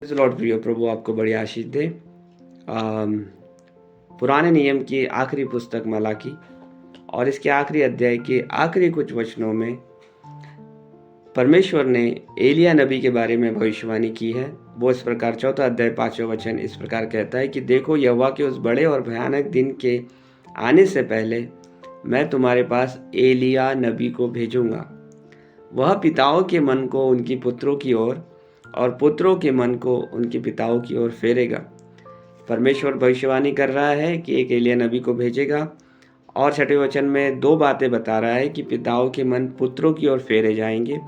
Lord प्रियो प्रभु आपको बड़ी आशीष दे। पुराने नियम की आखिरी पुस्तक मलाकी और इसके आखिरी अध्याय के आखिरी कुछ वचनों में परमेश्वर ने एलिया नबी के बारे में भविष्यवाणी की है। वो इस प्रकार 4 अध्याय 5वां वचन इस प्रकार कहता है कि देखो, यहोवा के उस बड़े और भयानक दिन के आने से पहले मैं तुम्हारे पास एलिया नबी को भेजूंगा। वह पिताओं के मन को उनकी पुत्रों की ओर और पुत्रों के मन को उनके पिताओं की ओर फेरेगा। परमेश्वर भविष्यवाणी कर रहा है कि एक एलिया नबी को भेजेगा और 6वें वचन में 2 बातें बता रहा है कि पिताओं के मन पुत्रों की ओर फेरे जाएंगे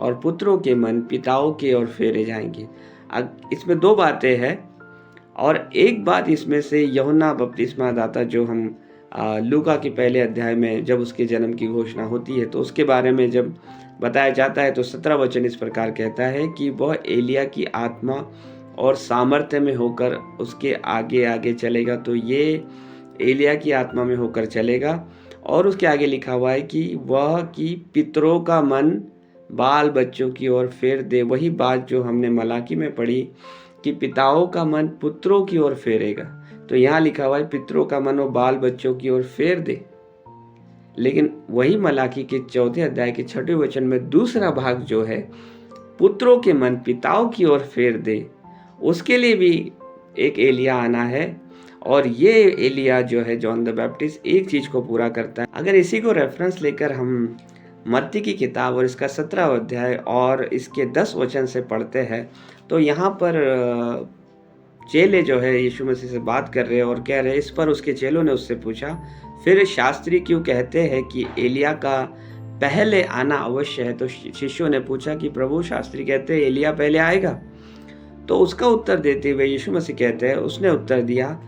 और पुत्रों के मन पिताओं की ओर फेरे जाएंगे। इसमें 2 बातें हैं और एक बात इसमें से यूहन्ना बपतिस्मा दाता, जो हम लूका के पहले अध्याय में जब उसके जन्म की घोषणा होती है तो उसके बारे में जब बताया जाता है तो 17 वचन इस प्रकार कहता है कि वह एलिया की आत्मा और सामर्थ्य में होकर उसके आगे आगे चलेगा। तो ये एलिया की आत्मा में होकर चलेगा और उसके आगे लिखा हुआ है कि वह कि पितरों का मन बाल बच्चों की ओर फेर दे। वही बात जो हमने मलाकी में पढ़ी कि पिताओं का मन पुत्रों की ओर फेरेगा, तो यहाँ लिखा हुआ है पितरों का मन वो बाल बच्चों की ओर फेर दे। लेकिन वही मलाकी के 4 अध्याय के 6वें वचन में दूसरा भाग जो है पुत्रों के मन पिताओं की ओर फेर दे, उसके लिए भी एक एलिया आना है और ये एलिया जो है जॉन द बैप्टिस्ट एक चीज को पूरा करता है। अगर इसी को रेफरेंस लेकर हम मत्ती की किताब और इसका 17वां अध्याय और इसके 10 वचन से पढ़ते हैं तो यहाँ पर चेले जो है यीशु मसीह से बात कर रहे हैं और कह रहे हैं, इस पर उसके चेलों ने उससे पूछा, फिर शास्त्री क्यों कहते हैं कि एलिया का पहले आना अवश्य है? तो शिष्यों ने पूछा कि प्रभु, शास्त्री कहते हैं एलिया पहले आएगा। तो उसका उत्तर देते हुए यीशु मसीह कहते हैं, उसने उत्तर दिया,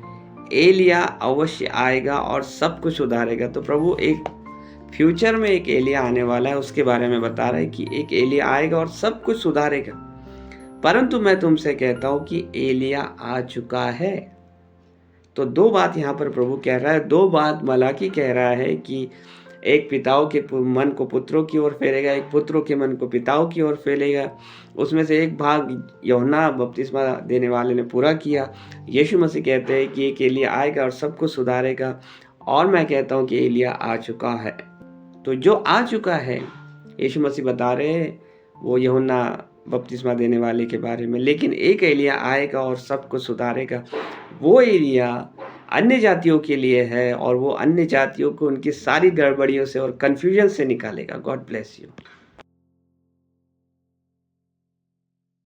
एलिया अवश्य आएगा और सब कुछ सुधारेगा। तो प्रभु एक फ्यूचर में एक एलिया आने वाला है, उसके बारे में बता रहे हैं कि एक एलिया आएगा और सब कुछ सुधारेगा। परंतु मैं तुमसे कहता हूं कि एलिया आ चुका है। तो 2 बात यहाँ पर प्रभु कह रहा है, 2 बात मलाकी कह रहा है कि एक पिताओं के मन को पुत्रों की ओर फेरेगा, एक पुत्रों के मन को पिताओं की ओर फेरेगा। उसमें से एक भाग यूहन्ना बपतिस्मा देने वाले ने पूरा किया। यीशु मसीह कहते हैं कि एक एलिया आएगा और सब कुछ सुधारेगा, और मैं कहता हूँ कि एलिया आ चुका है। तो जो आ चुका है यीशु मसीह बता रहे हैं वो यूहन्ना बपतिस्मा देने वाले के बारे में, लेकिन एक एलिया आएगा और सब कुछ सुधारेगा। वो एलिया अन्य जातियों के लिए है और वो अन्य जातियों को उनकी सारी गड़बड़ियों से और कन्फ्यूजन से निकालेगा। God bless you.